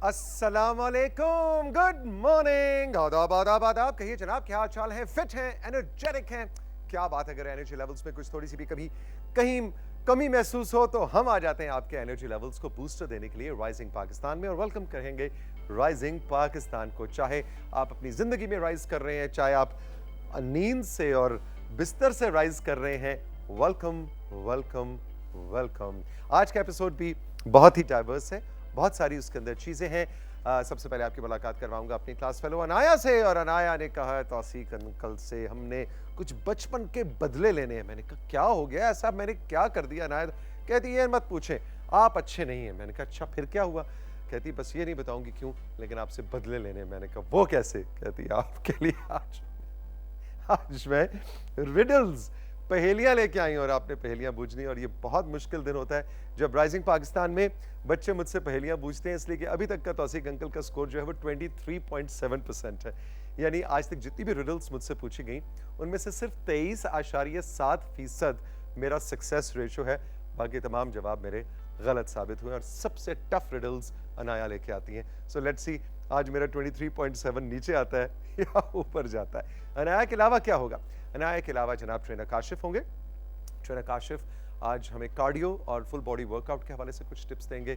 अस्सलाम वालेकुम, good morning, आदाब आदाब आदाब। कहिए जनाब, क्या हाल चाल है? फिट हैं, एनर्जेटिक हैं? क्या बात है, अगर एनर्जी लेवल्स में कुछ थोड़ी सी भी कहीं कमी महसूस हो तो हम आ जाते हैं आपके एनर्जी लेवल्स को बूस्टर देने के लिए राइजिंग पाकिस्तान में, और वेलकम करेंगे राइजिंग पाकिस्तान को। चाहे आप अपनी जिंदगी में राइज कर रहे हैं, चाहे आप नींद से और बिस्तर से राइज कर रहे हैं, वेलकम वेलकम वेलकम। आज का एपिसोड भी बहुत ही डाइवर्स है, बहुत सारी उसके अंदर चीजें हैं। सबसे पहले आपकी मुलाकात करवाऊंगा अपनी क्लास फेलो अनाया से, और अनाया ने कहा तौसीक अंकल से हमने कुछ बचपन के बदले लेने हैं। मैंने कहा क्या हो गया ऐसा, मैंने क्या कर दिया? अनाया कहती है मत पूछें, आप अच्छे नहीं हैं। मैंने कहा अच्छा फिर क्या हुआ? कहती बस ये नहीं बताऊंगी क्यों, लेकिन आपसे बदले लेने। मैंने कहा वो कैसे? कहती आपके लिए आज मैं रिडल्स पहेलियां लेके आई और आपने पहेलियां बूझनी, और ये बहुत मुश्किल दिन होता है जब राइजिंग पाकिस्तान में बच्चे मुझसे पहेलियां पूछते हैं, इसलिए कि अभी तक का तौसीक अंकल का स्कोर जो है वो 23.7% है। यानी आज तक जितनी भी रिडल्स मुझसे पूछी गई उनमें से सिर्फ 23.7% मेरा सक्सेस रेशो है। बाकी तमाम जवाब मेरे गलत साबित हुए, और सबसे टफ रिडल्स अनाया लेके आती हैं। सो लेट्स सी आज मेरा 23.7 नीचे आता है या ऊपर जाता है। अनाया के अलावा क्या होगा? अनाया के अलावा जनाब ट्रेनर काशिफ होंगे। ट्रेनर काशिफ आज हमें कार्डियो और फुल बॉडी वर्कआउट के हवाले से कुछ टिप्स देंगे।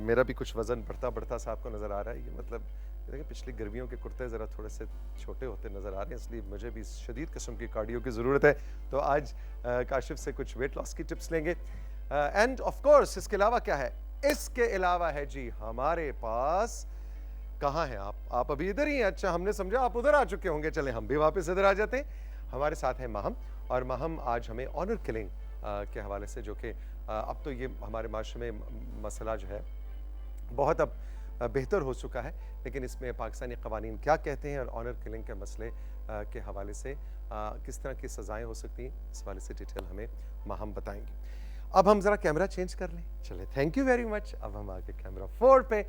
मेरा भी कुछ वजन बढ़ता सा आपको नज़र आ रहा है। ये मतलब देखिए पिछली गर्मियों के कुर्ते ज़रा थोड़े से छोटे होते नज़र आ रहे हैं, इसलिए मुझे भी शदीद किस्म की कार्डियो की ज़रूरत है। तो आज काशिफ से कुछ वेट लॉस की टिप्स लेंगे। एंड ऑफ कोर्स इसके अलावा क्या है? इसके अलावा है जी हमारे पास, कहाँ हैं आप अभी इधर ही हैं। अच्छा, हमने समझा आप उधर आ चुके होंगे, चले हम भी वापस इधर आ जाते हैं। हमारे साथ है माहम, और माहम आज हमें ऑनर किलिंग के हवाले से, जो कि अब तो ये हमारे माशरे में मसला जो है बहुत अब बेहतर हो चुका है, लेकिन इसमें पाकिस्तानी कवानीन क्या कहते हैं और ऑनर किलिंग के मसले के हवाले से किस तरह की सज़ाएँ हो सकती हैं, इस हवाले से डिटेल हमें माहम बताएंगी। अब हम ज़रा कैमरा चेंज कर लें, चले, थैंक यू वेरी मच। अब हम आगे कैमरा 4 पे।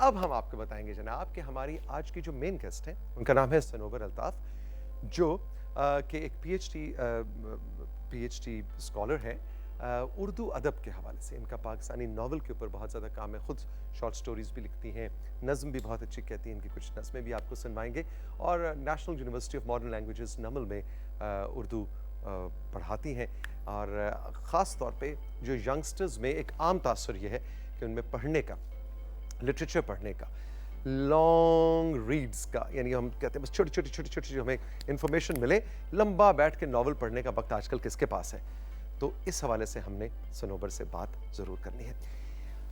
अब हम आपको बताएंगे जनाब कि हमारी आज की जो मेन गेस्ट हैं उनका नाम है सनोबर अल्ताफ़, जो कि एक पीएचडी स्कॉलर है उर्दू अदब के हवाले से। इनका पाकिस्तानी नावल के ऊपर बहुत ज़्यादा काम है, ख़ुद शॉर्ट स्टोरीज़ भी लिखती हैं, नज़म भी बहुत अच्छी कहती हैं। इनकी कुछ नज़में भी आपको सुनवाएंगे, और National University of Modern Languages NUML में उर्दू पढ़ाती हैं। और ख़ास तौर पे जो यंगस्टर्स में एक आम तासुर ये है कि उनमें पढ़ने का, लिटरेचर पढ़ने का, लॉन्ग रीड्स का, यानी हम कहते हैं बस छोटी छोटी जो हमें इंफॉर्मेशन मिले, लंबा बैठ के नॉवल पढ़ने का वक्त आजकल किसके पास है? तो इस हवाले से हमने सनोबर से बात ज़रूर करनी है।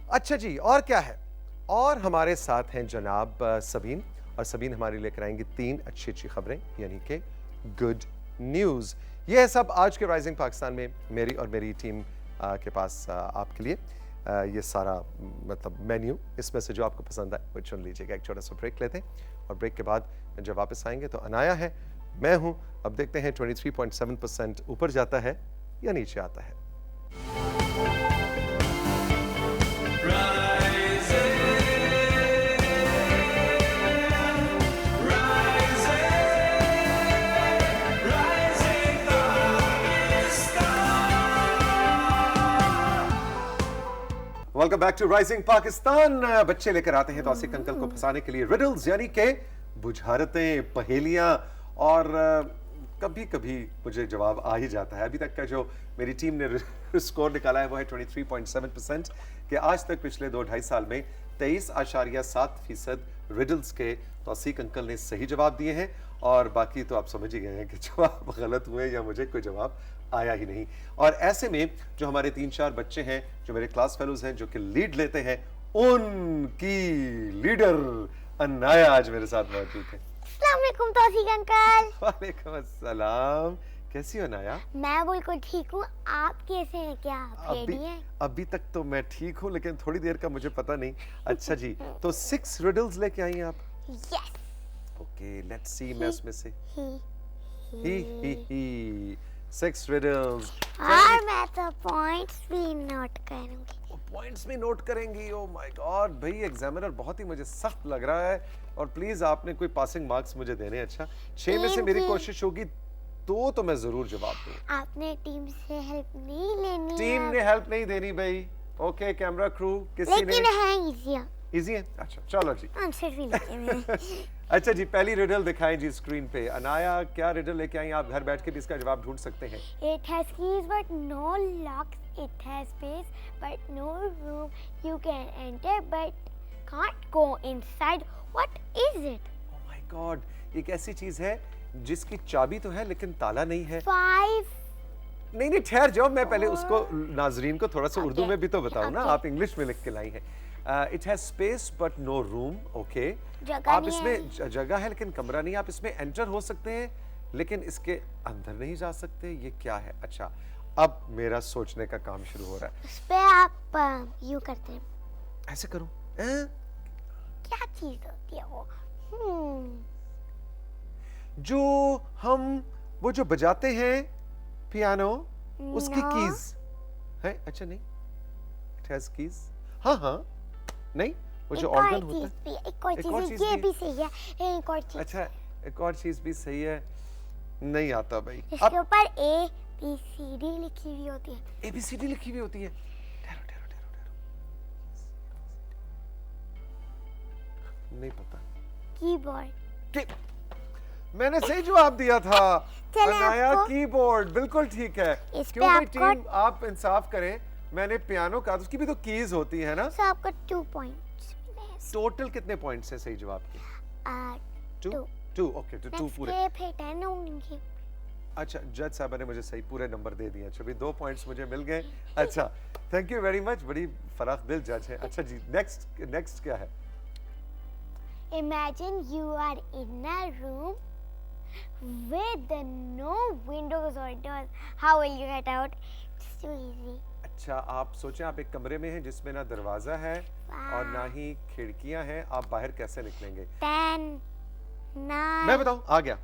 अच्छा जी, और क्या है? और हमारे साथ हैं जनाब सबीन, और सबीन हमारे लेकर आएंगे 3 अच्छी खबरें, यानी कि गुड न्यूज़। ये है सब आज के राइजिंग पाकिस्तान में मेरी और मेरी टीम के पास आपके लिए ये सारा मतलब मेन्यू, इसमें से जो आपको पसंद आए वो चुन लीजिएगा। एक छोटा सा ब्रेक लेते हैं, और ब्रेक के बाद जब वापस आएंगे तो अनाया है, मैं हूं। अब देखते हैं 23.7% ऊपर जाता है या नीचे आता है। Welcome back to Rising Pakistan. बच्चे लेकर आते हैं तौसीक अंकल को फंसाने के लिए रिडल्स, यानी कि बुझारतें, पहेलियां, और कभी कभी मुझे जवाब आ ही जाता है। अभी तक का जो मेरी टीम ने स्कोर निकाला है वो है 23.7%, कि आज तक पिछले 2-2.5 साल में 23.7% रिडल्स के तौसीक अंकल ने सही जवाब दिए हैं, और बाकी तो आप समझ ही गए हैं कि जवाब गलत हुए या मुझे कोई जवाब आया ही नहीं। और ऐसे में जो हमारे 3-4 बच्चे हैं जो मेरे क्लास फेलोज हैं, जो कि लीड लेते हैं, उनकी लीडर अनाया आज मेरे साथ मौजूद है। अस्सलाम वालेकुम तौसीक अंकल। वालेकुम अस्सलाम। कैसी हो अनाया? मैं बिल्कुल ठीक हूँ, आप कैसे हैं? क्या आप रेडी हैं? अभी तक तो मैं ठीक हूँ, लेकिन थोड़ी देर का मुझे पता नहीं। अच्छा जी, तो 6 रिडल्स लेके आई हैं आप? यस। Okay, let's see. मैं उसमें से ही 6 रिडल्स, और मैं तो पॉइंट्स भी नोट करूंगी। पॉइंट्स में नोट करेंगी? ओ माय गॉड भाई, एग्जामिनर बहुत ही मुझे सख्त लग रहा है, और प्लीज आपने कोई पासिंग मार्क्स मुझे देने। अच्छा, 6 में से मेरी कोशिश होगी तो मैं जरूर जवाब दूं। आपने टीम से हेल्प नहीं लेनी? टीम ने हेल्प नहीं देनी भाई। ओके कैमरा क्रू, किसी ने लेकिन है इजी। इजी है? अच्छा चलो जी। आंसर भी लिखे मैंने। अच्छा जी, पहली रिडल दिखाएं जी स्क्रीन पे। अनाया, क्या रिडल लेके आई? आप घर बैठ के भी इसका जवाब ढूंढ सकते हैं। It has keys but no locks. It has space but no room. You can enter but can't go inside. What is it? Oh my God, एक ऐसी चीज है जिसकी चाबी तो है लेकिन ताला नहीं है। 5. नहीं नहीं, ठहर जाओ, मैं पहले उसको नाजरीन को थोड़ा सा Okay. उर्दू में भी तो बताओ ना। Okay. आप इंग्लिश में लिख के लाई हैं। It has space but no room. Okay, जगह आप नहीं इसमें जगह है लेकिन कमरा नहीं। आप इसमें एंटर हो सकते हैं लेकिन इसके अंदर नहीं जा सकते। ये क्या है? अच्छा, अब मेरा सोचने का काम शुरू हो रहा है। उस पे आप यू करते हैं। ऐसे करूं? क्या चीज होती है वो? जो हम वो जो बजाते हैं पियानो, उसकी No. कीज है? अच्छा नहीं, इट हैज कीज। हाँ हाँ, नहीं, वो जो ऑर्गन होता है। एक और एक और चीज चीज ये भी- भी सही है। एक और चीज अच्छा, एक और चीज भी सही है। नहीं आता भाई। इसके ऊपर A B C D लिखी हुई होती है। ABCD लिखी हुई होती है। ठहरो ठहरो ठहरो ठहरो, नहीं पता। कीबोर्ड। कि मैंने सही जवाब दिया था। चलें अनाया, आपको- कीबोर्ड बिल्कुल ठीक है। इस पे क्यों भाई आपको- टीम, आप इंसाफ करें। मैंने पियानो का, उसकी भी तो कीज होती है ना। सो आपको 2 पॉइंट्स मिले हैं। टोटल कितने पॉइंट्स हैं सही जवाब के? 2 टू। ओके, तो 2 पूरे। नेक्स्ट पे 10 होंगे। अच्छा, जज साहब ने मुझे सही पूरे नंबर दे दिए। अच्छा, भी 2 पॉइंट्स मुझे मिल गए। अच्छा, थैंक यू वेरी मच, बड़ी फराख दिल जज है। अच्छा जी, नेक्स्ट क्या है? Imagine you are in a room with no windows or doors. How will you get out? It's too easy. अच्छा, आप सोचें आप एक कमरे में हैं जिसमें ना दरवाजा है और ना ही खिड़कियां हैं। आप बाहर कैसे निकलेंगे? 10 9 मैं बताऊं, आ गया।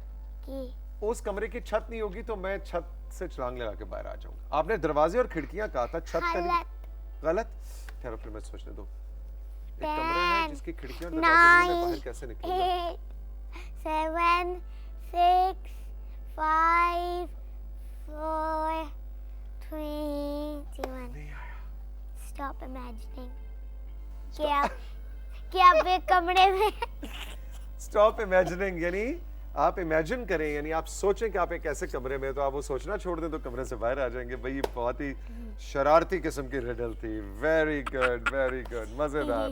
की उस कमरे की छत नहीं होगी तो मैं छत से छलांग लगा के बाहर आ जाऊंगा। आपने दरवाजे और खिड़कियां कहा था, छत का नहीं। गलत। गलत? ठहरो, फिर मैं सोचने दो। एक कमरा है 10 जिसकी खिड़कियां और दरवाजे नहीं, मैं 9 बाहर कैसे निकलूंगा? 8 7 6 5 4 3 2 1. नहीं आया। Stop imagining. कि आप एक कमरे में स्टॉप इमेजिनिंग, यानी आप इमेजिन करें, यानी आप सोचें कि आप एक ऐसे कमरे में, तो आप वो सोचना छोड़ दें तो कमरे से बाहर आ जाएंगे। भाई ये बहुत ही शरारती किस्म की रिडल थी। वेरी गुड, मजेदार,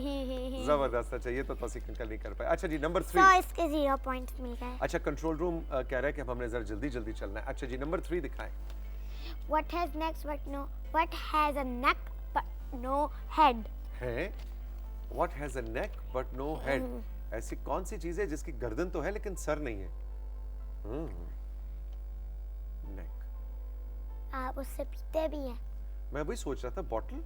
जबरदस्त। अच्छा, ये तो तौसीक अंकल नहीं कर पाए। अच्छा जी, नंबर 3। 100 इसके 0 पॉइंट्स मिल गए। अच्छा, कंट्रोल रूम कह रहा है कि अब हमने जरा जल्दी चलना है। अच्छा जी, नंबर 3 दिखाएं। What has a neck but no head? है What has a neck but no head? ऐसी कौन सी चीज है जिसकी गर्दन तो है लेकिन सर नहीं है? नेक। आप उससे पीते भी हैं। मैं वही सोच रहा था, बॉटल।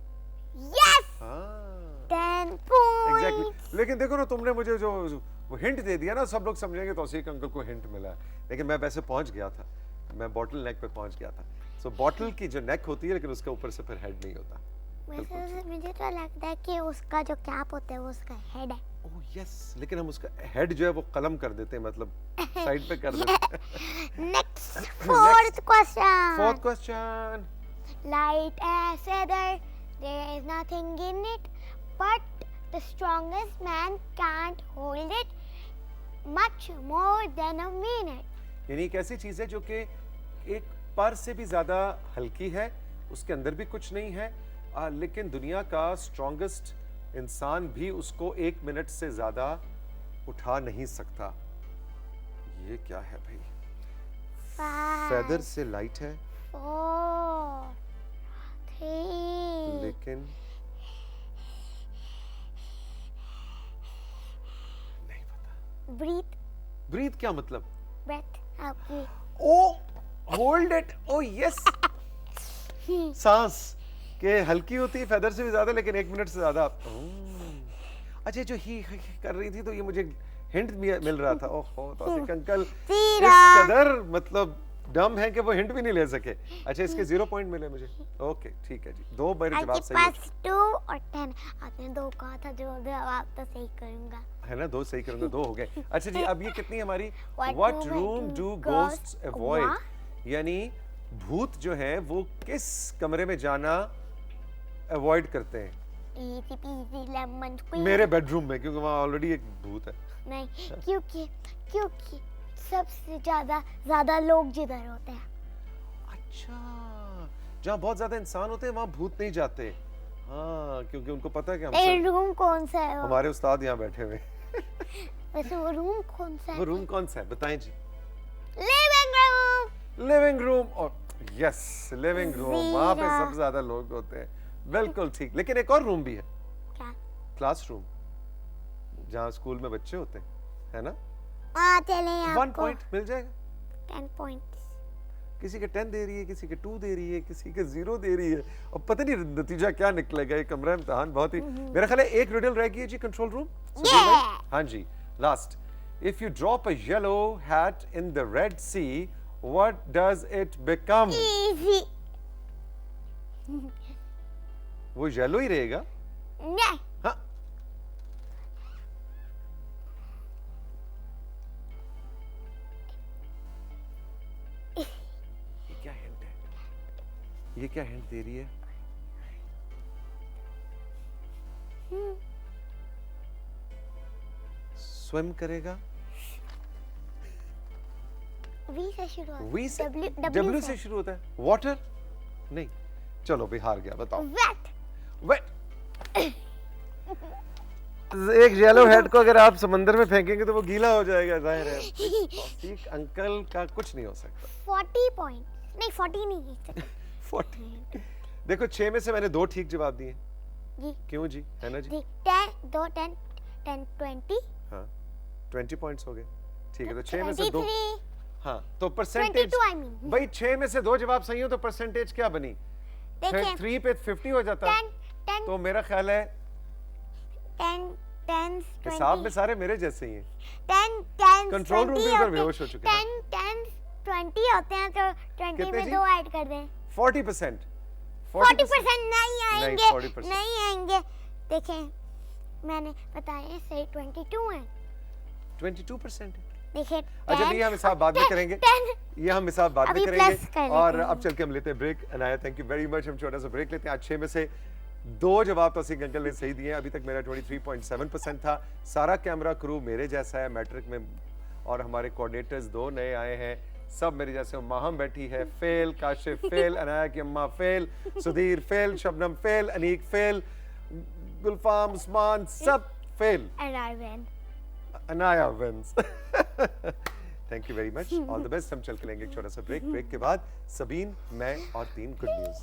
Yes! हाँ 10 points. एग्जैक्टली। लेकिन देखो ना, तुमने मुझे जो वो हिंट दे दिया ना, सब लोग समझेंगे तौसीक अंकल को हिंट मिला है। लेकिन मैं वैसे पहुंच गया था, मैं बॉटल नेक पे पहुंच गया था। सो बॉटल की जो नेक होती है लेकिन उसके ऊपर से फिर हेड नहीं होता। वैसे मुझे तो लगता है कि उसका जो कैप होता है वो उसका हेड है। ओह यस, लेकिन हम उसका हेड जो है वो कलम कर देते हैं, मतलब साइड पे कर देते हैं। Next, fourth question. Fourth question. Light as feather, there is nothing in it, but the strongest man can't hold it much more than a minute. यानी एक ऐसी चीज है जो कि एक पर से भी ज्यादा हल्की है, उसके अंदर भी कुछ नहीं है, लेकिन दुनिया का स्ट्रॉन्गेस्ट इंसान भी उसको 1 मिनट से ज्यादा उठा नहीं सकता। ये क्या है भाई? 5 फेदर से लाइट है 4 3 लेकिन नहीं पता। breathe. ब्रीथ क्या मतलब? Breath आपकी ओ होल्ड इट, ओ यस। सांस के हल्की होती है फेदर से भी ज्यादा, लेकिन 1 मिनट से ज्यादा। अच्छा, जो ही कर रही थी तो ये मुझे हिंट मिल रहा था। ओहो, तौसीक अंकल इस कदर मतलब डम है कि वो हिंट भी नहीं ले सके। अच्छा, इसके 0 पॉइंट मिले मुझे। ओके ठीक है जी, 2 मेरे जवाब आपके सही पास 2 और 10। आपने 2 कहा था, जो जवाब तो सही करूंगा। है ना, 2 सही करूंगा, 2 हो गए। अच्छा जी, अब ये कितनी हमारी? What what room room do do ghosts ghosts avoid? यानी भूत जो है वो किस कमरे में जाना अवॉइड करते हैं? Easy peasy lemon squeeze. मेरे बेडरूम में, क्योंकि वहाँ ऑलरेडी एक भूत है। नहीं, क्योंकि सबसे ज्यादा लोग जिधर होते हैं। अच्छा, जहाँ बहुत ज्यादा इंसान होते हैं वहाँ भूत नहीं जाते। हाँ, क्योंकि उनको पता है कि हम सब रूम कौन सा है? हमारे उस्ताद यहाँ बैठे हुए। वैसे वो रूम कौन सा है? वो रूम कौन सा है बताएं जी? Living room. Living room. और यस, लिविंग रूम, वहाँ पे जीरा। सबसे ज्यादा लोग होते हैं। बिल्कुल ठीक। लेकिन एक और रूम भी है, क्या? क्लासरूम, जहाँ स्कूल में बच्चे होते हैं, है ना? चले 1 पॉइंट मिल जाएगा। 10 पॉइंट्स। किसी के 10 दे रही है, किसी के 2 दे रही है, किसी के 0 दे रही है, और पता नहीं नतीजा क्या निकलेगा। ये कमरा इम्तिहान बहुत ही, मेरा ख्याल है एक रिडल रह गई है जी कंट्रोल रूम। हाँ जी, last. If you drop a yellow hat in the Red Sea, what does it become? Easy. वो येलो ही रहेगा। नहीं, हाँ, ये क्या हिंट है? ये क्या हिंट दे रही है? स्विम करेगा। वी से शुरू होता है। वी से, W डब्ल्यू से शुरू होता है। वाटर नहीं, चलो भाई हार गया, बताओ। वेट। वेट। एक येलो हेड को अगर आप समंदर में फेंकेंगे तो वो गीला हो जाएगा, जाहिर है। ठीक, अंकल का कुछ नहीं हो सकता। 40 पॉइंट। नहीं, 40 नहीं। 40। देखो 6 में से मैंने 2 ठीक जवाब दिए। जी क्यों जी, है ना जी? 10 20। हाँ, 20 पॉइंट्स हो गए। ठीक है, तो 6 में से 2। 23। हाँ, तो परसेंटेज 22 I mean। भाई 6 में से 2 जवाब सही हो तो परसेंटेज क्या बनी? देखिए 3 पे 50 हो जाता। 10 तो मेरा ख्याल है 10 हिसाब में सारे मेरे जैसे ही हैं। 10 कंट्रोल रूम के ऊपर बेहोश हो चुके हैं। 10 20 होते हैं, तो 20 कितने में जी? 2 ऐड कर दें। 40%। 40% नहीं आएंगे। 40%। नहीं आएंगे। देखें, मैंने बताया सही 22 है। 22% है। देखिए, अच्छा, ये हम हिसाब बाद में करेंगे। ये हम हिसाब बाद में अभी करेंगे। प्लस कर लेते और हैं। अब चल के हम लेते हैं break. Anaya, thank you very much. हम छोटा सा ब्रेक लेते हैं। आज 6 में से 2 जवाब तो सिंह अंकल ने सही दिए हैं। अभी तक मेरा 23.7% था। सारा कैमरा क्रू मेरे जैसा है मैट्रिक में, और हमारे कोऑर्डिनेटर्स 2 नए आए हैं, सब मेरे जैसे। माहम बैठी है फेल, काशिफ फेल, अनाया की अम्मा fail, Sudhir fail, Shabnam fail, Aneek fail, Gulfam, Usman सब फेल। And I win। Anaya wins. Thank you very much, all the best. हम चल के लेंगे एक छोटा सा ब्रेक। ब्रेक के बाद सबीन, मैं और 3 good news.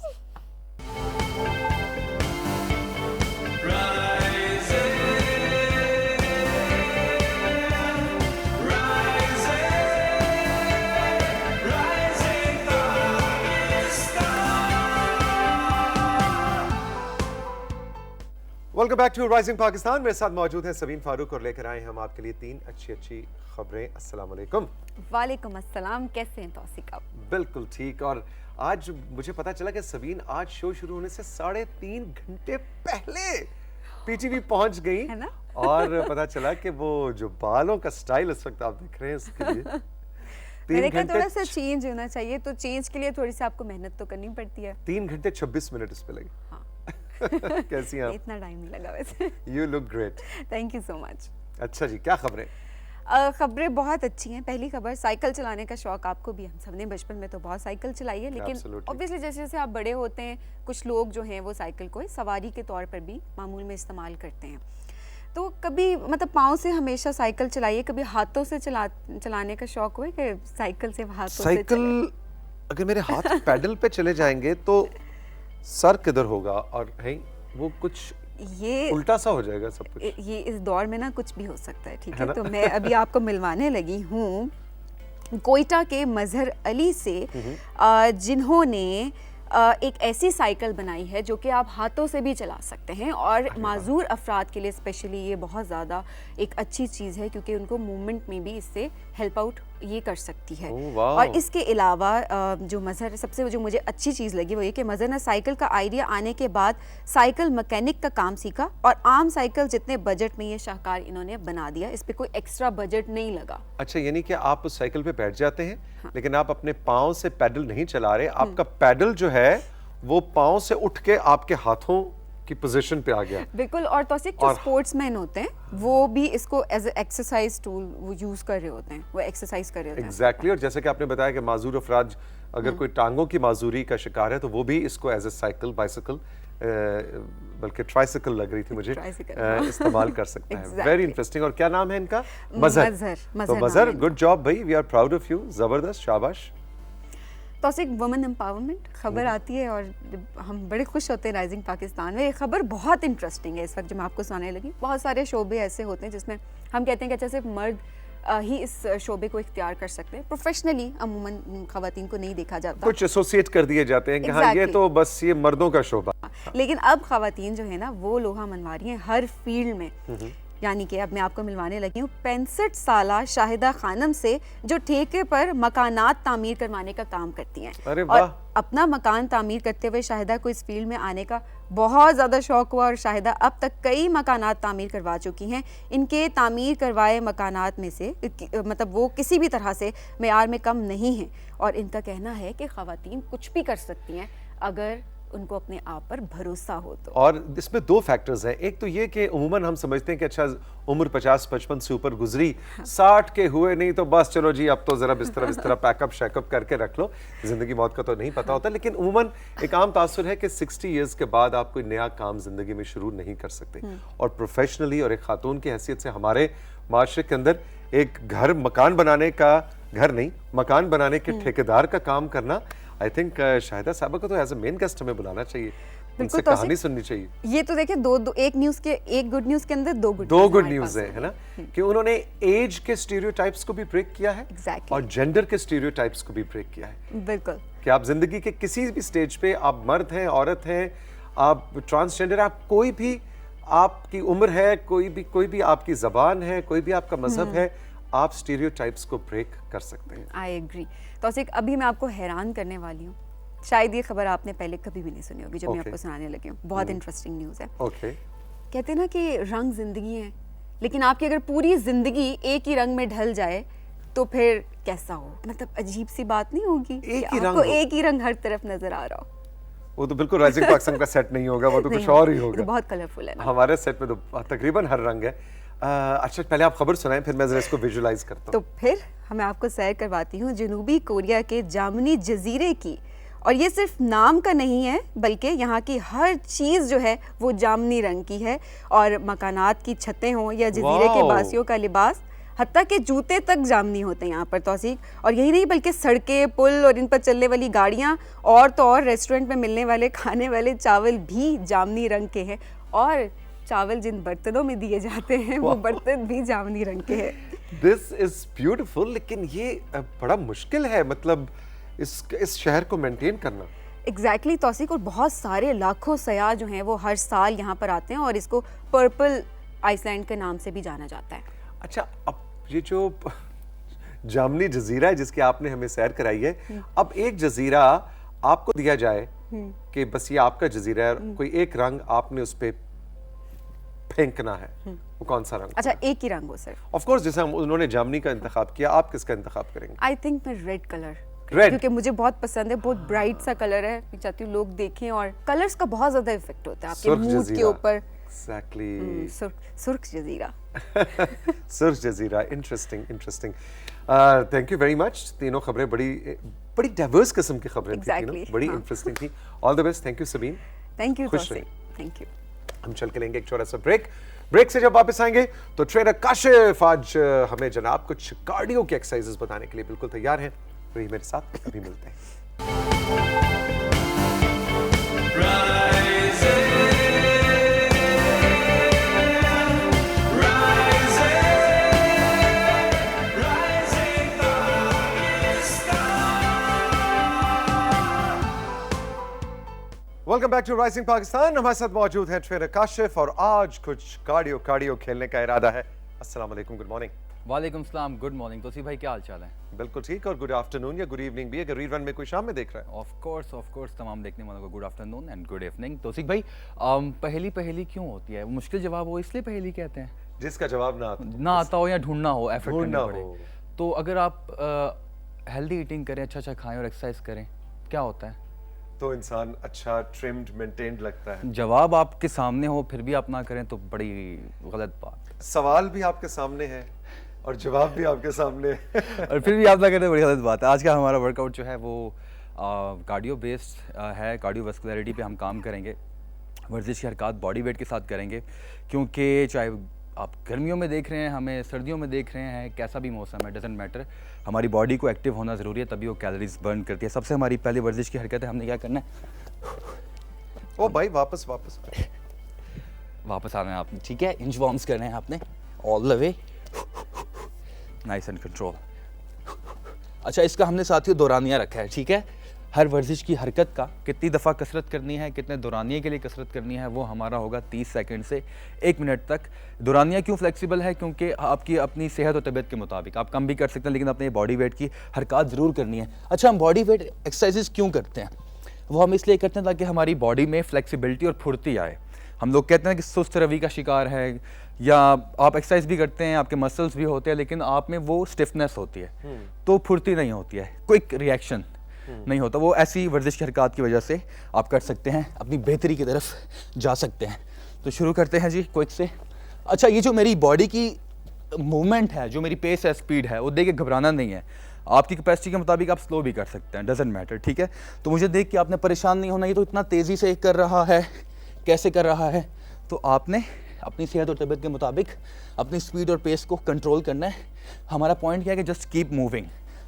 Welcome back to Rising Pakistan. मेरे साथ मौजूद हैं सबीन फारूक, और लेकर आए हैं हम आपके लिए 3 अच्छी खबरें। अस्सलाम वालेकुम। वालेकुम अस्सलाम। कैसे हैं तौसीक आप? बिल्कुल ठीक। और आज मुझे पता चला कि सबीन आज शो शुरू होने से 3.5 घंटे पहले पीटीवी पहुंच गई है ना? और पता चला कि वो जो बालों का स्टाइल इस वक्त आप देख रहे हैं, उसके लिए 3 मैंने कहा घंटे थोड़ा सा चेंज होना चाहिए, तो चेंज के लिए थोड़ी सी आपको मेहनत तो करनी पड़ती है। 3 घंटे 26 मिनट इस पे लगे। हाँ। कैसी हैं आप? इतना टाइम नहीं लगा वैसे। You look great. Thank you so much. अच्छा जी, क्या खबरें? खबरें बहुत अच्छी हैं। पहली खबर, साइकिल चलाने का शौक आपको भी, हम सबने बचपन में तो बहुत साइकिल चलाई है, लेकिन Absolutely. ऑब्वियसली जैसे जैसे आप बड़े होते हैं, कुछ लोग जो हैं वो साइकिल को सवारी के तौर पर भी मामूल में इस्तेमाल करते हैं। तो कभी मतलब पाँव से हमेशा साइकिल चलाइए, कभी हाथों से चलाने का शौक हुआ कि साइकिल से हाथों से साइकिल अगर मेरे हाथ पैडल पे चले जाएंगे तो सर किधर होगा, और है वो कुछ ये उल्टा सा हो जाएगा सब कुछ। ये इस दौर में ना कुछ भी हो सकता है, ठीक है है? ना? तो मैं अभी आपको मिलवाने लगी हूँ कोयटा के मजहर अली से, जिन्होंने एक ऐसी साइकिल बनाई है जो कि आप हाथों से भी चला सकते हैं, और माजूर अफराद के लिए स्पेशली ये बहुत ज़्यादा एक अच्छी चीज़ है, क्योंकि उनको मूवमेंट में भी इससे हेल्प आउट ये कर सकती है। ओह, वाह। और इसके अलावा जो मजहर, सबसे जो मुझे अच्छी चीज़ लगी वो ये कि मजहर ने साइकिल का आइडिया आने के बाद साइकिल मैकेनिक का काम सीखा, और आम साइकिल जितने बजट में ये शाहकार इन्होंने बना दिया, इस पर कोई एक्स्ट्रा बजट नहीं लगा। अच्छा, यानी कि आप उस साइकिल पे बैठ जाते हैं, लेकिन आप अपने पाँव से पैडल नहीं चला रहे, आपका पैडल जो है वो पाँव से उठ के आपके हाथों की पोजीशन पे आ गया। बिल्कुल। और तौसीक जो स्पोर्ट्समैन होते हैं वो भी इसको एज ए एक्सरसाइज टूल वो यूज कर रहे होते हैं, वो एक्सरसाइज कर रहे होते हैं। एग्जैक्टली। और जैसे कि आपने बताया कि माजूर अफराज अगर कोई टांगों की माजूरी का शिकार है तो वो भी इसको एज ए साइकिल, बाइसिकल, बल्कि ट्राइसिकल लग रही थी मुझे, इस्तेमाल कर सकता है। Very interesting. और क्या नाम है इनका? मजहर। तो मजहर, गुड जॉब भाई, we are proud of you, जबरदस्त, शाबाश। तौसीक, वुमेन एम्पावरमेंट खबर आती है और हम बड़े खुश होते हैं राइजिंग पाकिस्तान में। ये खबर बहुत इंटरेस्टिंग है इस वक्त जो मैं आपको सुनाने लगी। बहुत सारे शोबे ऐसे होते हैं जिसमें हम कहते हैं कि अच्छा सिर्फ मर्द ही इस शोबे को इख्तियार कर सकते हैं। प्रोफेशनली अमूमन खवातीन को नहीं देखा जाता, कुछ एसोसिएट कर दिए जाते हैं कि हाँ ये तो बस ये मर्दों का शोबा। लेकिन अब खवातीन जो है ना वो लोहा मनवा रही हैं हर फील्ड में। यानी कि अब मैं आपको मिलवाने लगी हूँ 65 साला शाहिदा खानम से जो ठेके पर मकानात तामीर करवाने का काम करती हैं। अरे वाह। और अपना मकान तामीर करते हुए शाहिदा को इस फील्ड में आने का बहुत ज़्यादा शौक हुआ और शाहिदा अब तक कई मकानात तामीर करवा चुकी हैं। इनके तामीर करवाए मकानात में से मतलब वो किसी भी तरह से मेयार में कम नहीं हैं और इनका कहना है कि ख़वातीन कुछ भी कर सकती हैं अगर उनको अपने आप पर भरोसा हो तो। और इसमें दो फैक्टर्स हैं। एक तो ये कि उम्मन हम समझते हैं कि अच्छा उम्र 50-55 से ऊपर गुजरी, 60 के हुए नहीं तो बस चलो जी अब तो जरा बिस्तरा पैकअप शैकअप करके रख लो, जिंदगी मौत का तो नहीं पता होता। लेकिन उम्मन एक आम तासुर है कि 60 ईयर्स के बाद आप कोई नया काम जिंदगी में शुरू नहीं कर सकते। और प्रोफेशनली और एक खातून की हैसियत से हमारे माशरे के अंदर एक घर मकान बनाने का, घर नहीं मकान बनाने के ठेकेदार का काम करना, आई थिंक शाहिदा साहबा को तो एज अ मेन गेस्ट हमें बुलाना चाहिए, उनसे कहानी सुननी चाहिए। ये तो देखिए दो एक न्यूज़ के, एक गुड न्यूज़ के अंदर दो गुड न्यूज़ है ना, कि उन्होंने एज के स्टीरियोटाइप्स को भी ब्रेक किया है और जेंडर के स्टीरियोटाइप्स को भी ब्रेक किया है। बिल्कुल। कि आप जिंदगी के किसी भी स्टेज पे, आप मर्द हैं, औरत हैं, आप ट्रांसजेंडर, आप कोई भी आपकी उम्र है, कोई भी आपकी जबान है, कोई भी आपका मजहब है, आप स्टीरियोटाइप्स को ब्रेक कर सकते हैं। I agree. तौसीक, अभी मैं आपको हैरान करने वाली हूँ, शायद ये खबर आपने पहले कभी भी नहीं सुनी होगी जो मैं आपको सुनाने लगी हूँ। बहुत इंटरेस्टिंग न्यूज़ है। ओके। कहते हैं ना कि रंग जिंदगी है, लेकिन आपकी अगर पूरी जिंदगी एक ही रंग में ढल जाए तो फिर कैसा हो? मतलब अजीब सी बात नहीं होगी आपको एक ही रंग हर तरफ नजर आ रहा हो? वो तो बिल्कुल राइजिंग पाकिस्तान का सेट नहीं होगा, वो तो कुछ और ही होगा। बहुत कलरफुल है ना। हमारे सेट में तो तकरीबन हर रंग है। अच्छा पहले आप खबर सुनाएं, फिर मैं जरा इसको विजुलाइज करता हूँ। तो फिर मैं आपको सैर करवाती हूँ जनूबी कोरिया के जामनी जजीरे की। और ये सिर्फ नाम का नहीं है, बल्कि यहाँ की हर चीज़ जो है वो जामनी रंग की है। और मकानात की छतें हों या जजीरे के बासियों का लिबास, हत्ता के जूते तक जामनी होते हैं यहाँ पर तौसीक। और यही नहीं बल्कि सड़कें, पुल और इन पर चलने वाली गाड़ियाँ और तो और रेस्टोरेंट में मिलने वाले खाने वाले चावल भी जामनी रंग के हैं। और चावल जिन बर्तनों में दिए जाते हैं वो बर्तन भी जामनी रंग के हैं। This is beautiful. लेकिन ये बड़ा मुश्किल है, मतलब इस शहर को मेंटेन करना। एग्जैक्टली तौसीक। और बहुत सारे लाखों सयाह जो हैं वो हर साल यहाँ पर आते हैं और इसको पर्पल आइसलैंड के नाम से भी जाना जाता है। अच्छा, अब ये जो जामनी जजीरा है जिसकी आपने हमें सैर कराई है, अब एक जजीरा आपको दिया जाए कि बस ये आपका जजीरा है, कोई एक रंग आपने उस पे फेंकना है, वो कौन सा रंग? अच्छा, एक ही रंग हो सिर्फ। ऑफ कोर्स जैसे उन्होंने जामनी का इंतखाब किया, आप किसका इंतखाब करेंगे? आई थिंक मैं रेड कलर, रेड, क्योंकि मुझे बहुत पसंद है, बहुत ब्राइट सा कलर है, मैं चाहती हूँ लोग देखें। और कलर्स का बहुत ज्यादा इफेक्ट होता है आपके मूड के ऊपर। एग्जैक्टली। सुर्ख जजीरा। सुर्ख जजीरा, interesting. Thank you very much. तीनों खबरें बड़ी डाइवर्स किस्म की खबरें थी, तीनों बड़ी इंटरेस्टिंग थी। All the best. Thank you Sabeen. Thank you. खुश रहिए। Thank you. हम चल के लेंगे एक छोटा सा ब्रेक से जब वापस आएंगे तो ट्रेनर काशिफ आज हमें जनाब कुछ कार्डियो की एक्सरसाइजेस बताने के लिए बिल्कुल तैयार हैं। रहिए मेरे साथ, अभी मिलते हैं। Welcome back to Rising Pakistan. हमारे साथ मौजूद है ट्रेनर काशिफ और आज कुछ कार्डियो खेलने का इरादा है। अस्सलाम वालेकुम, गुड मॉर्निंग। वालेकुम सलाम, गुड मॉर्निंग। तोसी भाई क्या हाल चाल है? बिल्कुल ठीक। और गुड आफ्टरनून या गुड इवनिंग भी, अगर रीरन में कोई शाम में देख रहा है। ऑफ कोर्स तमाम देखने वालों को good afternoon and good evening. तोसी भाई पहली क्यों होती है? मुश्किल जवाब हो इसलिए पहली कहते हैं, जिसका जवाब ना आता हो या ढूंढना हो, एफर्ट करना पड़े। हो। तो अगर आप हेल्दी ईटिंग करें, अच्छा खाएं और एक्सरसाइज करें, क्या होता है? तो इंसान अच्छा ट्रिम्ड मेंटेन्ड लगता है। जवाब आपके सामने हो फिर भी आप ना करें तो बड़ी गलत बात है। सवाल भी आपके सामने है और जवाब भी आपके सामने है। और फिर भी आप ना करें बड़ी गलत बात है। आज का हमारा वर्कआउट जो है वो कार्डियो बेस्ड है। कार्डियोवैस्कुलरिटी पे हम काम करेंगे। वर्जिश की हरकत बॉडी वेट के साथ करेंगे, क्योंकि चाहे आप गर्मियों में देख रहे हैं हमें, सर्दियों में देख रहे हैं, कैसा भी मौसम है, डजेंट मैटर, हमारी बॉडी को एक्टिव होना ज़रूरी है, तभी वो कैलोरीज बर्न करती है। सबसे हमारी पहली वर्जिश की हरकत है, हमने क्या करना है, ओ भाई वापस वापस वापस आना है आपने, ठीक है। इंच वार्म्स करने हैं आपने all the way, nice and control. अच्छा, इसका हमने साथियों दौरानिया रखा है, ठीक है। हर वर्जिश की हरकत का कितनी दफ़ा कसरत करनी है, कितने दौरानिया के लिए कसरत करनी है, वो हमारा होगा 30 सेकंड से 1 मिनट तक। दौरानिया क्यों फ्लेक्सिबल है, क्योंकि आपकी अपनी सेहत और तबीयत के मुताबिक आप कम भी कर सकते हैं, लेकिन अपने बॉडी वेट की हरकत ज़रूर करनी है। अच्छा, हम बॉडी वेट एक्सरसाइजेज क्यों करते हैं, वो हम इसलिए करते हैं ताकि हमारी बॉडी में फ्लेक्सिबिलिटी और फुर्ती आए। हम लोग कहते हैं कि सुस्त रवि का शिकार है, या आप एक्सरसाइज भी करते हैं, आपके मसल्स भी होते हैं, लेकिन आप में वो स्टिफनेस होती है, तो फुर्ती नहीं होती है, क्विक रिएक्शन नहीं होता। वो ऐसी वर्जिश की हरकत की वजह से आप कर सकते हैं, अपनी बेहतरी की तरफ जा सकते हैं। तो शुरू करते हैं जी क्विक से। अच्छा, ये जो मेरी बॉडी की मूवमेंट है, जो मेरी पेस है, स्पीड है, वो देख के घबराना नहीं है। आपकी कैपेसिटी के मुताबिक आप स्लो भी कर सकते हैं, डजेंट मैटर, ठीक है। तो मुझे देख के आपने परेशान नहीं होना, ये तो इतना तेज़ी से कर रहा है, कैसे कर रहा है, तो आपने अपनी सेहत और तबीयत के मुताबिक अपनी स्पीड और पेस को कंट्रोल करना है। हमारा पॉइंट क्या है कि जस्ट कीप मूविंग,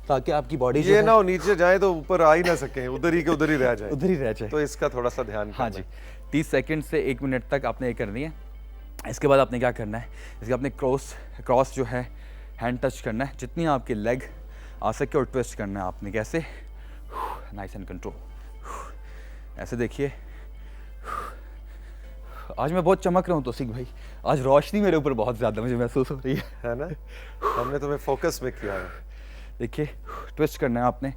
ताकि आपकी बॉडी ये ना हो नीचे जाए तो ऊपर आ ही ना सके, उधर ही के उधर ही रह जाए, उधर ही रह जाए। तो इसका थोड़ा सा ध्यान हाँ जी, 30 सेकंड से 1 मिनट तक आपने ये करनी है। इसके बाद आपने क्या करना है, इसके आपने क्रॉस जो है हैंड टच करना है, जितनी आपकी लेग आ सके, और ट्विस्ट करना है आपने। कैसे, नाइस एंड कंट्रोल, ऐसे देखिए। आज मैं बहुत चमक रहा हूँ तौसीक भाई, आज रोशनी मेरे ऊपर बहुत ज़्यादा मुझे महसूस हो रही है ना, हमने तुम्हें फोकस में किया है। देखिए, ट्विस्ट करना है आपने,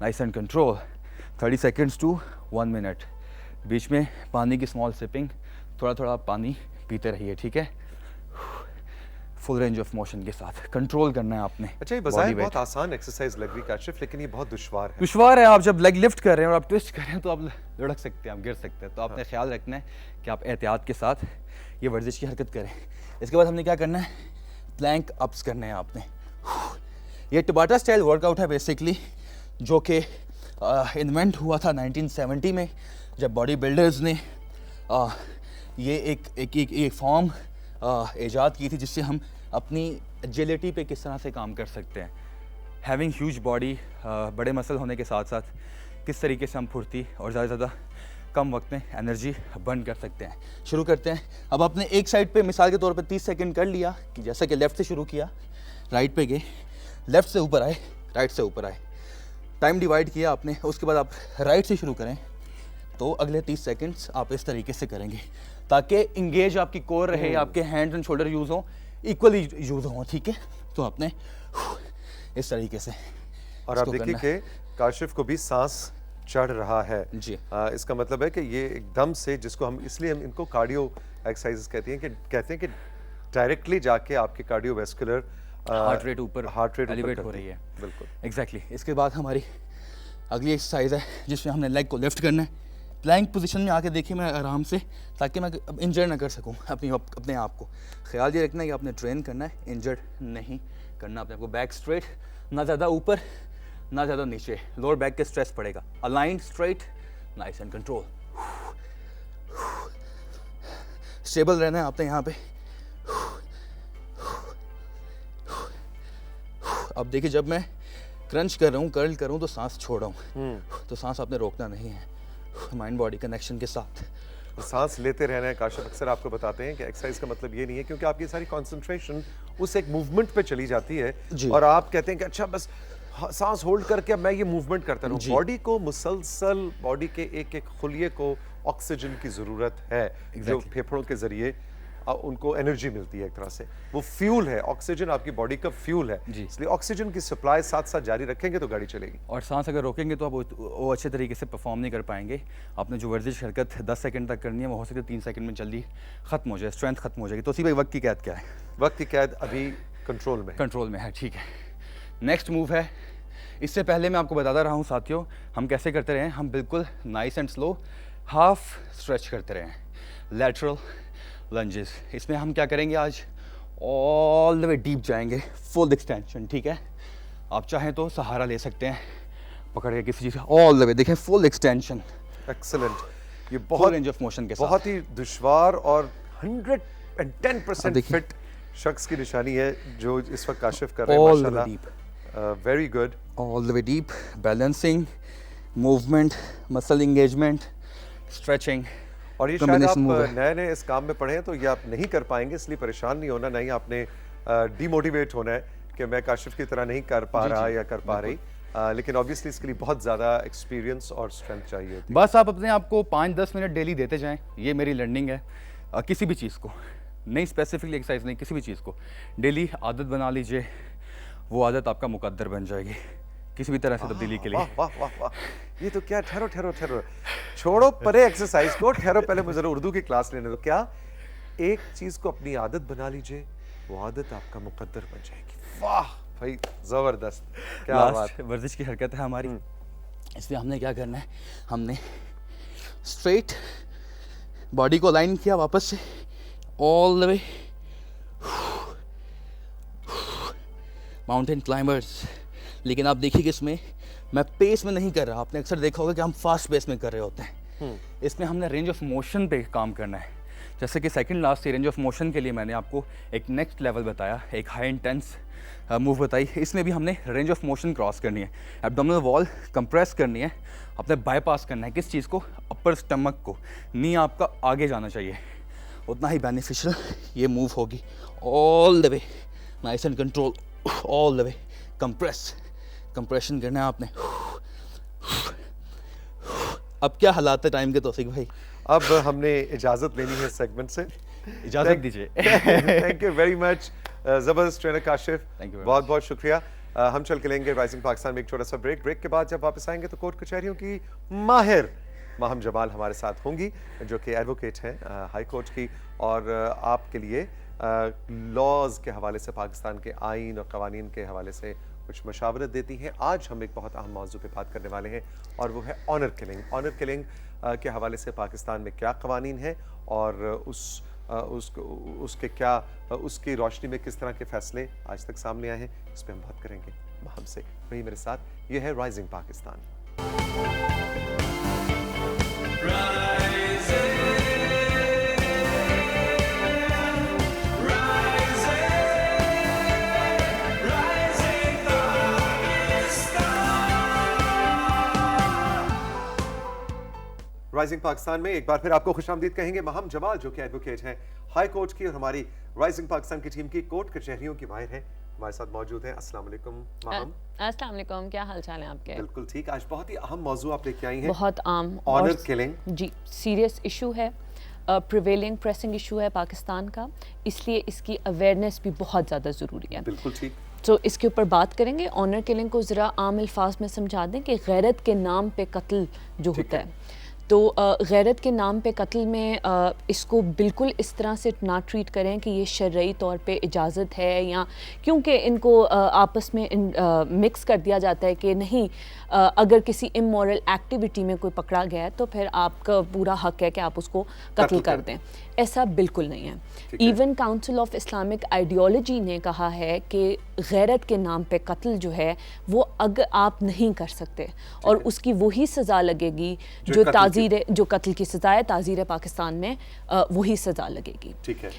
nice and control, 30 seconds to 1 minute. बीच में पानी की स्मॉल सिपिंग, थोड़ा थोड़ा पानी पीते रहिए, ठीक है। फुल रेंज ऑफ मोशन के साथ कंट्रोल करना है आपने। अच्छा, ये बजाय बहुत आसान एक्सरसाइज लग रही काशिफ, लेकिन ये बहुत दुश्वार है। आप जब लेग लिफ्ट कर रहे हैं और आप ट्विस्ट कर रहे हैं तो आप लुढ़क सकते हैं, आप गिर सकते हैं। तो आपने ख्याल रखना है कि आप एहतियात के साथ ये वर्जिश की हरकत करें। इसके बाद हमने क्या करना है, प्लैंक अप्स करने हैं आपने। ये टबाटा स्टाइल वर्कआउट है बेसिकली, जो कि इन्वेंट हुआ था 1970 में, जब बॉडी बिल्डर्स ने ये एक फॉर्म ईजाद की थी, जिससे हम अपनी एजिलिटी पे किस तरह से काम कर सकते हैं। हैविंग ह्यूज बॉडी, बड़े मसल होने के साथ साथ किस तरीके से हम फुर्ती और ज़्यादा से ज़्यादा कम वक्त में एनर्जी बर्न कर सकते हैं। शुरू करते हैं। अब आपने एक साइड पे मिसाल के तौर पे 30 सेकंड कर लिया, कि जैसा कि लेफ़्ट से शुरू किया, राइट पे गए, लेफ़्ट से ऊपर आए, राइट से ऊपर आए, टाइम डिवाइड किया आपने। उसके बाद आप राइट से शुरू करें, तो अगले 30 सेकंड्स आप इस तरीके से करेंगे, ताकि इंगेज आपकी कोर रहे, आपके हैंड एंड शोल्डर यूज़ हों, इक्वली यूज़ हों, ठीक है। तो आपने इस तरीके से, और आप देखिए कि काशिफ को भी सांस चढ़ रहा है जी। इसका मतलब है कि ये एकदम से, जिसको हम इसलिए हम इनको कार्डियो एक्सरसाइजेस कहते हैं कि डायरेक्टली जाके आपके कार्डियोवैस्कुलर हार्ट रेट एलिवेट हो रही है। बिल्कुल, एग्जैक्टली। इसके बाद हमारी अगली एक्सरसाइज है, जिसमें हमने लेग को लिफ्ट करना है। प्लैंक पोजीशन में आके देखिए मैं आराम से, ताकि मैं इंजर्ड ना कर सकूं अपने आप को। ख्याल ये रखना है कि आपने ट्रेन करना है, इंजर्ड नहीं करना अपने आपको। बैक स्ट्रेट, ना ज़्यादा ऊपर ना ज़्यादा नीचे, लोअर बैक के स्ट्रेस पड़ेगा। Align straight, nice and control. Stable रहना है आपने यहाँ पे। अब देखिए, जब मैं क्रंच कर रहा हूँ, कर्ल कर रहा हूँ, तो सांस छोड़ रहा हूँ, तो सांस आपने रोकना नहीं है, माइंड बॉडी कनेक्शन के साथ सांस लेते रहना है। काशिफ अक्सर आपको बताते हैं कि एक्सरसाइज का मतलब ये नहीं है, क्योंकि आपकी सारी कंसंट्रेशन उस एक मूवमेंट पे चली जाती है, और आप कहते हैं कि अच्छा बस सांस होल्ड करके अब मैं ये मूवमेंट करता रहूं। बॉडी को मुसलसल, बॉडी के एक एक खुलिये को ऑक्सीजन की ज़रूरत है, जो फेफड़ों के ज़रिए उनको एनर्जी मिलती है। एक तरह से वो फ्यूल है, ऑक्सीजन आपकी बॉडी का फ्यूल है, इसलिए ऑक्सीजन की सप्लाई साथ साथ जारी रखेंगे तो गाड़ी चलेगी। और सांस अगर रोकेंगे तो आप वो अच्छे तरीके से परफॉर्म नहीं कर पाएंगे। आपने जो वर्जिश हरकत 10 सेकंड तक करनी है, वो हो सके 3 सेकंड में जल्दी खत्म हो जाए, स्ट्रेंथ खत्म हो जाएगी। तो उसी भाई वक्त की कैद क्या है? वक्त की कैद अभी कंट्रोल में है, ठीक है। नेक्स्ट मूव है इससे पहले मैं आपको बताता रहा हूँ साथियों, हम कैसे करते रहे, हम बिल्कुल nice and slow half stretch करते रहे, लैटरल लंजेस। इसमें हम क्या करेंगे आज, ऑल द वे डीप जाएंगे, फुल एक्सटेंशन, ठीक है। आप चाहें तो सहारा ले सकते हैं पकड़ के किसी चीज़ का, ऑल द वे देखें, फुल एक्सटेंशन, एक्सेलेंट। ये बहुत बहुत रेंज ऑफ मोशन के साथ। बहुत ही दुश्वार और 110% देखिए। फिट शख्स की निशानी है जो इस वक्त काशिफ कर रहे हैं, All the way माशाल्लाह, very good. All the way deep, balancing, movement, muscle engagement, stretching. और ये शायद आप combination move है। नए नए इस काम में पढ़े हैं तो ये आप नहीं कर पाएंगे, इसलिए परेशान नहीं होना, नहीं आपने डीमोटिवेट होना है कि मैं काशिफ की तरह नहीं कर पा रहा या कर पा रही। लेकिन ऑब्वियसली इसके लिए बहुत ज़्यादा एक्सपीरियंस और स्ट्रेंथ चाहिए होती है। बस आप अपने आप को 5-10 मिनट डेली देते जाएं, ये मेरी लर्निंग है। किसी भी चीज़ को, नहीं स्पेसिफिकली एक्सरसाइज नहीं, किसी भी चीज़ को डेली आदत बना लीजिए, वो आदत आपका मुकद्दर बन जाएगी किसी भी तरह से तब्दीली के लिए। वाह वाह वाह वाह, ये तो क्या, ठहरो ठहरो ठहरो, छोड़ो परे एक्सरसाइज को, ठहरो पहले मुझे जरा उर्दू की क्लास लेने दो। क्या, एक चीज को अपनी आदत बना लीजिए, वो आदत आपका मुकद्दर बन जाएगी। वाह भाई, जबरदस्त, क्या बात। लास्ट वर्जिश की हरकत है हमारी, इसमें हमने क्या करना है, हमने स्ट्रेट बॉडी को लाइन किया वापस से, all the way, mountain climbers. लेकिन आप देखिए कि इसमें मैं पेस में नहीं कर रहा, आपने अक्सर देखा होगा कि हम फास्ट पेस में कर रहे होते हैं। इसमें हमने रेंज ऑफ मोशन पे काम करना है। जैसे कि second last range of motion के लिए मैंने आपको एक नेक्स्ट लेवल बताया, एक हाई इंटेंस मूव बताई। इसमें भी हमने रेंज ऑफ मोशन क्रॉस करनी है, एब्डोमिनल वॉल कंप्रेस करनी है, अपने बाईपास करना है किस चीज़ को, अपर स्टमक को। नी आपका आगे जाना चाहिए, उतना ही बेनिफिशियल ये मूव होगी। All the way nice and control, all the way compression करना है आपने। अब क्या हालात है टाइम के, तौफीक भाई? अब हमने इजाजत लेनी है सेगमेंट से, इजाज़त दीजिए। थैंक यू वेरी मच जबरदस्त trainer Kashif, Thank you very बहुत बहुत शुक्रिया। हम चल के लेंगे राइजिंग पाकिस्तान में एक छोटा सा ब्रेक के बाद जब वापस आएंगे तो कोर्ट कचहरियों की माहिर माहम जमाल हमारे साथ होंगी, जो कि एडवोकेट हैं हाई कोर्ट की, और आपके लिए लॉज के हवाले से, पाकिस्तान के आइन और कवानीन के हवाले से कुछ मशावरत देती हैं। आज हम एक बहुत अहम मौजू पे बात करने वाले हैं और वो है ऑनर किलिंग। ऑनर किलिंग के हवाले से पाकिस्तान में क्या कवानीन हैं और उसके क्या, उसकी रोशनी में किस तरह के फैसले आज तक सामने आए हैं, इस पर हम बात करेंगे माहम से। वही मेरे साथ, ये है राइजिंग पाकिस्तान। राइजिंग पाकिस्तान में एक बार फिर आपको खुशामदीद कहेंगे। माहम जमाल जो कि एडवोकेट हैं हाई कोर्ट की और हमारी राइजिंग पाकिस्तान की टीम की कोर्ट कचहरियों की माहिर हैं, हमारे साथ मौजूद हैं। अस्सलाम वालेकुम माहम। अस्सलाम वालेकुम, क्या हाल चाल है आपके? बिल्कुल ठीक। आज बहुत ही अहम मौजू आप लेके आई हैं, बहुत आम ऑनर किलिंग। जी, सीरियस इशू है, प्रिवेलिंग प्रेसिंग इशू है पाकिस्तान का, इसलिए इसकी अवेयरनेस भी बहुत ज़्यादा ज़रूरी है। बिल्कुल ठीक। तो इसके ऊपर बात करेंगे। ऑनर किलिंग को ज़रा आम अल्फाज में समझा दें कि गैरत के नाम पे कत्ल जो होता है, तो गैरत के नाम पे कत्ल में इसको बिल्कुल इस तरह से ना ट्रीट करें कि ये शरई तौर पे इजाज़त है, या क्योंकि इनको आपस में मिक्स कर दिया जाता है कि नहीं, अगर किसी इमोरल एक्टिविटी में कोई पकड़ा गया है तो फिर आपका पूरा हक है कि आप उसको कत्ल कर दें। ऐसा बिल्कुल नहीं है। Even council of Islamic ideology ने कहा है कि गैरत के नाम पे कत्ल जो है वो अगर आप नहीं कर सकते, और उसकी वही सज़ा लगेगी जो जो कत्ल की सज़ा है ताज़ीर पाकिस्तान में, वही सज़ा लगेगी। ठीक है।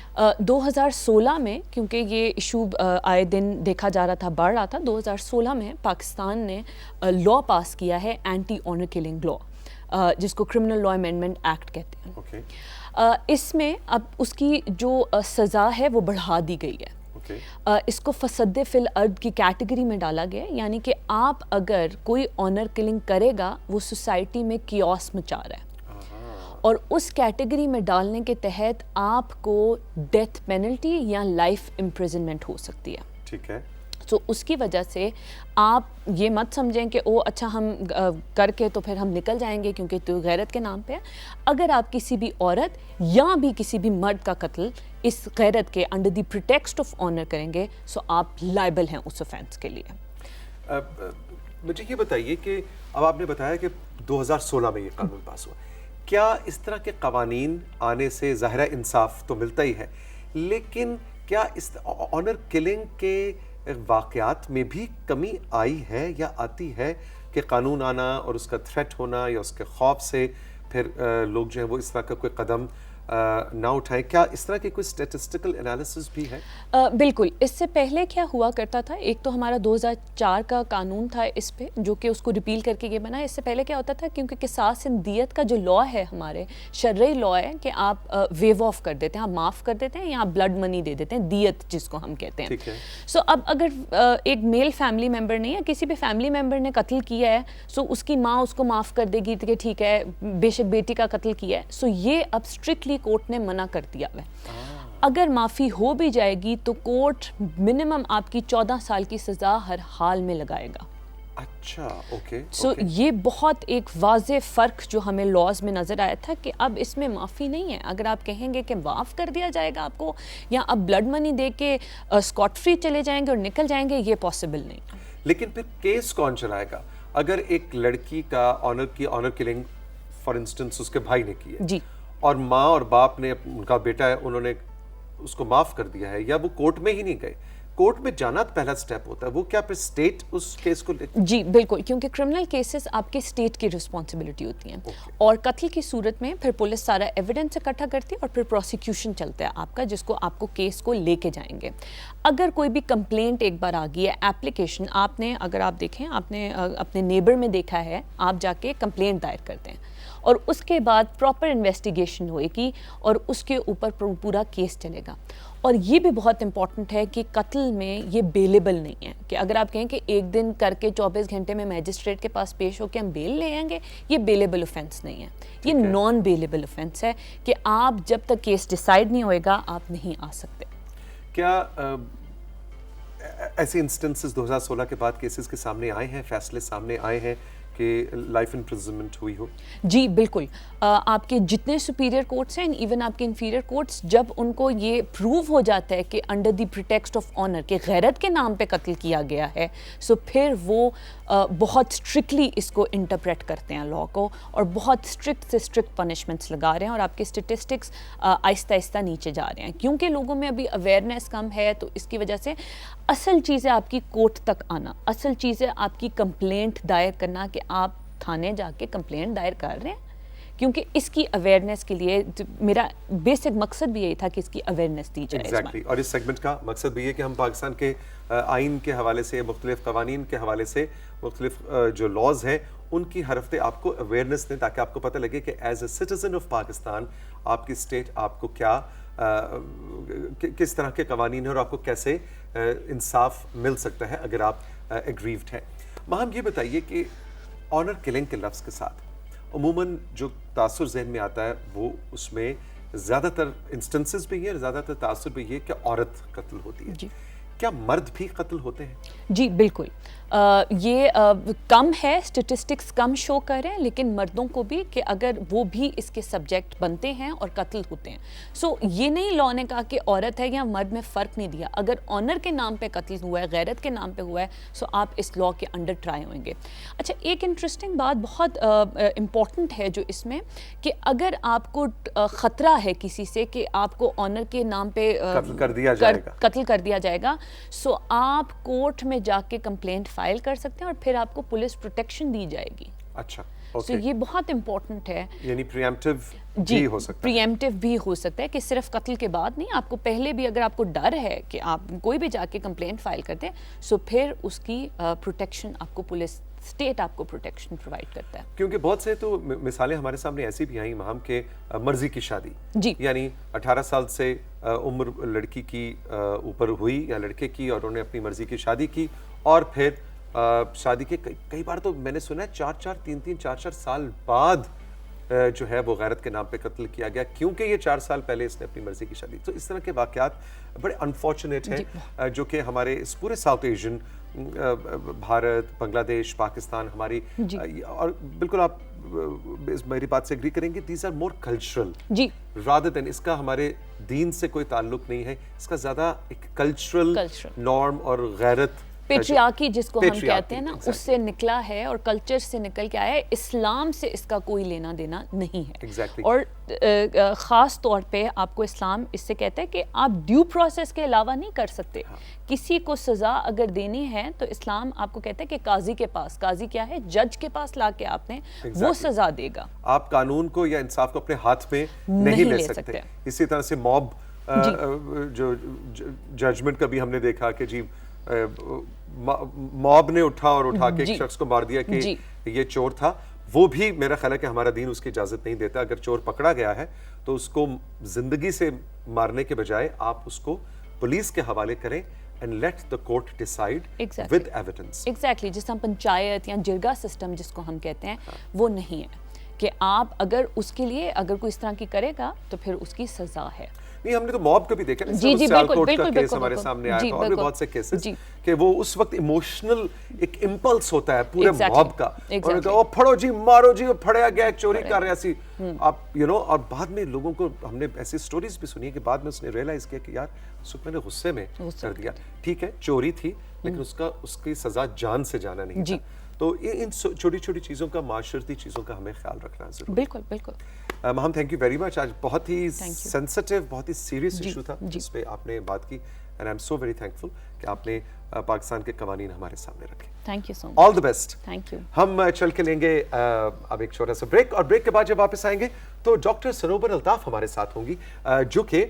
2016 में, क्योंकि ये इशू आए दिन देखा जा रहा था, बढ़ रहा था, 2016 में पाकिस्तान ने लॉ पास किया है, एंटी ऑनर किलिंग लॉ, जिसको क्रिमिनल लॉ अमेंडमेंट एक्ट कहते हैं। ओके। इसमें अब उसकी जो सज़ा है वो बढ़ा दी गई है। इसको फसद फिल अर्द की कैटेगरी में डाला गया है, यानी कि आप अगर कोई ऑनर किलिंग करेगा वो सोसाइटी में कियोस मचा रहा है, और उस कैटेगरी में डालने के तहत आपको डेथ पेनल्टी या लाइफ इम्प्रिजनमेंट हो सकती है। ठीक है। तो उसकी वजह से आप ये मत समझें कि ओ अच्छा हम करके तो फिर हम निकल जाएंगे क्योंकि तो गैरत के नाम पे है। अगर आप किसी भी औरत या भी किसी भी मर्द का कत्ल इस गैरत के under the pretext of honour करेंगे, सो आप लायबल हैं उस ऑफेंस के लिए। मुझे ये बताइए कि अब आपने बताया कि 2016 में ये कानून पास हुआ, क्या इस तरह के कवानीन आने से ज़ाहिर है इंसाफ तो मिलता ही है, लेकिन क्या इस ऑनर किलिंग के वाक़यात में भी कमी आई है या आती है कि कानून आना और उसका थ्रेट होना या उसके खौफ से फिर लोग जो है वो इस तरह का कोई कदम ना उठाएं? क्या इस तरह की कोई स्टैटिस्टिकल एनालिसिस भी है? बिल्कुल, इससे पहले क्या हुआ करता था, एक तो हमारा 2004 का कानून था इस पे, जो कि उसको रिपील करके ये बना। इससे पहले क्या होता था, क्योंकि किसास एंड दियत का जो लॉ है, हमारे शरई लॉ है कि आप वेव ऑफ कर देते हैं, आप माफ़ कर देते हैं या आप ब्लड मनी दे देते हैं, दियत जिसको हम कहते हैं। ठीक है। सो अब अगर एक मेल फैमिली मेम्बर ने या किसी भी फैमिली मेम्बर ने कत्ल किया है, सो उसकी माँ उसको माफ़ कर देगी कि ठीक है, बेशक बेटी का कत्ल किया है, सो ये अब स्ट्रिक्टली कोर्ट ने मना कर दिया है। अगर माफ़ी हो भी जाएगी तो कोर्ट मिनिमम आपकी 14 साल की सज़ा हर हाल में लगाएगा। अच्छा, ओके। सो ये बहुत एक वाज़े फ़र्क जो हमें लॉज में नज़र आया था कि अब इसमें माफ़ी नहीं है। अगर आप कहेंगे कि माफ़ कर दिया जाएगा आपको या अब ब्लड मनी दे के स्कॉट फ्री चले जाएंगे और निकल जाएंगे, ये पॉसिबल नहीं। लेकिन फिर केस कौन चलाएगा? अगर एक लड़की का ऑनर किलिंग फॉर इंस्टेंस उसके भाई ने की है जी, और माँ और बाप ने, उनका बेटा है, उन्होंने उसको माफ कर दिया है, या वो कोर्ट में ही नहीं गए, कोर्ट में जाना पहला स्टेप होता है, वो क्या फिर स्टेट उस केस को जी बिल्कुल, क्योंकि क्रिमिनल केसेस आपके स्टेट की रिस्पॉन्सिबिलिटी होती हैं। और कत्ल की सूरत में फिर पुलिस सारा एविडेंस इकट्ठा करती है और फिर प्रोसिक्यूशन चलता है आपका, जिसको आपको केस को लेके जाएंगे। अगर कोई भी कंप्लेंट एक बार आ गई है, एप्लीकेशन आपने, अगर आप देखें, आपने अपने नेबर में देखा है, आप जाके कंप्लेंट दायर करते हैं और उसके बाद प्रॉपर इन्वेस्टिगेशन होएगी और उसके ऊपर पूरा केस चलेगा। और ये भी बहुत इंपॉर्टेंट है कि कत्ल में ये बेलेबल नहीं है कि अगर आप कहें कि एक दिन करके 24 घंटे में मैजिस्ट्रेट के पास पेश होकर हम बेल ले आएंगे, ये बेलेबल ऑफेंस नहीं है, ये नॉन बेलेबल ऑफेंस है कि आप जब तक केस डिसाइड नहीं होएगा आप नहीं आ सकते। क्या ऐसे इंस्टेंसेस 2016 के बाद केसेस के सामने आए हैं, फैसले सामने आए हैं कि लाइफ इम्प्रिजनमेंट हुई हो? जी बिल्कुल, आपके जितने सुपीरियर कोर्ट्स हैं, इवन आपके इन्फीरियर कोर्ट्स, जब उनको ये प्रूव हो जाता है कि under the pretext of honour के गैरत के नाम पे कत्ल किया गया है, सो फिर वो बहुत स्ट्रिक्टली इसको इंटरप्रेट करते हैं लॉ को और बहुत स्ट्रिक्ट से स्ट्रिक्ट पनिशमेंट्स लगा रहे हैं और आपके स्टेटिस्टिक्स आहिस्ता आहिस्ता नीचे जा रहे हैं, क्योंकि लोगों में अभी अवेयरनेस कम है। तो इसकी वजह से असल चीज़ है आपकी कोर्ट तक आना, असल चीज़ है आपकी कंप्लेंट दायर करना कि आप थाने जाके कंप्लेंट दायर कर रहे हैं, क्योंकि इसकी अवेयरनेस के लिए मेरा बेसिक मकसद भी यही था कि इसकी अवेयरनेस दी जाए। Exactly. और इस सेगमेंट का मकसद भी है कि हम पाकिस्तान के आइन के हवाले से, मुख्तलिफ कवानीन के हवाले से, मुख्तलिफ जो लॉज हैं उनकी हर हफ्ते आपको अवेयरनेस दें, ताकि आपको पता लगे कि as a citizen of Pakistan आपकी स्टेट आपको क्या किस तरह के कवानीन है और आपको कैसे इंसाफ मिल सकता है अगर आप एग्रीव्ड हैं। हम ये बताइए कि ऑनर किलिंग के लफ्ज़ के साथ अमूमन जो तासुर जहन में आता है वो उसमें ज़्यादातर इंस्टेंसेस भी है, ज़्यादातर तासुर भी है कि औरत कत्ल होती है। जी। क्या मर्द भी कत्ल होते हैं? जी बिल्कुल, ये कम है, स्टेटिस्टिक्स कम शो कर रहे हैं, लेकिन मर्दों को भी कि अगर वो भी इसके सब्जेक्ट बनते हैं और कत्ल होते हैं। सो ये नहीं लॉ ने कहा कि औरत है या मर्द में फ़र्क नहीं दिया, अगर ऑनर के नाम पे कत्ल हुआ है, गैरत के नाम पे हुआ है, सो आप इस लॉ के अंडर ट्राई होंगे। अच्छा, एक इंटरेस्टिंग बात बहुत इम्पॉर्टेंट है जो इसमें, कि अगर आपको ख़तरा है किसी से कि आपको ऑनर के नाम पे कत्ल कर दिया जाएगा, सो आप कोर्ट में जाके कंप्लेंट फाइल कर सकते हैं और फिर आपको पुलिस प्रोटेक्शन दी जाएगी। अच्छा, सो ये बहुत इंपॉर्टेंट है। यानी प्रीएम्प्टिव जी, भी हो सकता है। प्रीएम्प्टिव भी हो सकता है कि सिर्फ कत्ल के बाद नहीं, आपको पहले भी अगर आपको डर है कि आप कोई भी जाके कंप्लेंट फाइल करते हैं, सो फिर उसकी प्रोटेक्शन आपको पुलिस, स्टेट आपको प्रोटेक्शन प्रोवाइड करता है। क्योंकि बहुत से तो मिसालें हमारे सामने ऐसी भी आई महम के मर्जी की शादी, जी, यानी 18 साल से उम्र लड़की की ऊपर हुई या लड़के की, और उन्होंने अपनी मर्जी की शादी की और फिर शादी के कई बार तो मैंने सुना है 4-4 साल बाद जो है वो गैरत के नाम पे कत्ल किया गया, क्योंकि ये 4 साल पहले इसने अपनी मर्जी की शादी। तो इस तरह के वाक़यात बड़े अनफॉर्चुनेट हैं जो कि हमारे इस पूरे साउथ एशियन, भारत, बांग्लादेश, पाकिस्तान, हमारी और बिल्कुल आप मेरी बात से एग्री करेंगे, दीज आर मोर कल्चरल जी, रादर देन, इसका हमारे दीन से कोई ताल्लुक नहीं है, इसका ज़्यादा एक कल्चरल नॉर्म और गैरत पेट्रियार्की जिसको हम Patriarchy, कहते हैं ना, exactly. उससे निकला है और कल्चर से निकल के आया है। इस्लाम से इसका कोई लेना देना नहीं है। Exactly. और ख़ास तौर पे आपको इस्लाम इससे कहता है कि आप ड्यू प्रोसेस के अलावा नहीं कर सकते। किसी को सज़ा अगर देनी है तो इस्लाम आपको कहता है कि काजी के पास, काजी क्या है, जज के पास ला के आपने वो Exactly. सज़ा देगा। आप कानून को या इंसाफ को अपने हाथ में नहीं ले सकते। इसी तरह से मॉब जो जजमेंट कभी हमने देखा कि जी मॉब ने उठा और उठा के एक शख्स को मार दिया कि ये चोर था, वो भी मेरा ख्याल है कि हमारा दीन उसकी इजाजत नहीं देता। अगर चोर पकड़ा गया है तो उसको जिंदगी से मारने के बजाय आप उसको पुलिस के हवाले करें and let the court decide with evidence. Exactly जिस हम पंचायत या जिरगा सिस्टम जिसको हम कहते हैं, वो नहीं है कि आप अगर उसके लिए अगर कोई इस तरह की करेगा तो फिर उसकी सजा है। नहीं, हमने तो मॉब को भी देखा ना, जी, जी, सियालकोट बिल्कुल, का केस बिल्कुल, हमारे बिल्कुल। सामने आया जी, था और भी बिल्कुल। बहुत से केसेस जी। कि वो उस वक्त इमोशनल एक इम्पल्स होता है पूरे Exactly, मॉब का, exactly. और कहा, "ओ, फड़ो जी, मारो जी, वो फड़या गया, चोरी कर रहा सी।" आप और बाद में लोगों को हमने ऐसी स्टोरीज भी सुनी है कि बाद में उसने रियलाइज किया कि यार उस वक्त मैंने गुस्से में कर दिया। ठीक है, चोरी थी लेकिन उसकी सजा जान से जाना नहीं जी। था। तो ये इन छोटी छोटी चीजों का, माशरती चीजों का हमें ख्याल रखना जरूरी। बिल्कुल बिल्कुल। हम थैंक यू वेरी मच। आज बहुत ही सेंसिटिव, बहुत ही सीरियस इशू था जी। जिस पे आपने बात की, and I am so very thankful कि आपने पाकिस्तान के कवानीन हमारे सामने रखे। Thank you so much. All the best. Thank you. हम चल के लेंगे अब एक छोटा सा ब्रेक, और ब्रेक के बाद जब वापस आएंगे तो डॉक्टर सनोबर अल्ताफ हमारे साथ होंगी, जो कि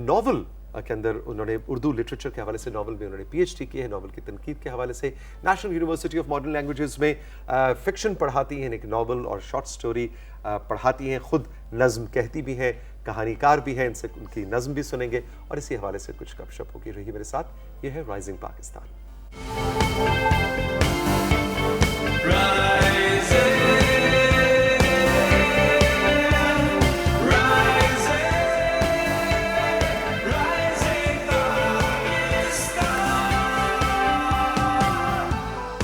नॉवल के अंदर उन्होंने उर्दू लिटरेचर के हवाले से नॉवल में उन्होंने पीएचडी की है, नॉवल की तनकीद के हवाले से national University of Modern languages में फिक्शन पढ़ाती हैं, एक नॉवल और शॉर्ट स्टोरी पढ़ाती हैं, खुद नज़्म कहती भी हैं, कहानीकार भी हैं, इनसे उनकी नज़्म भी सुनेंगे और इसी हवाले से कुछ गपशप होगी। रही मेरे साथ, ये है राइजिंग पाकिस्तान।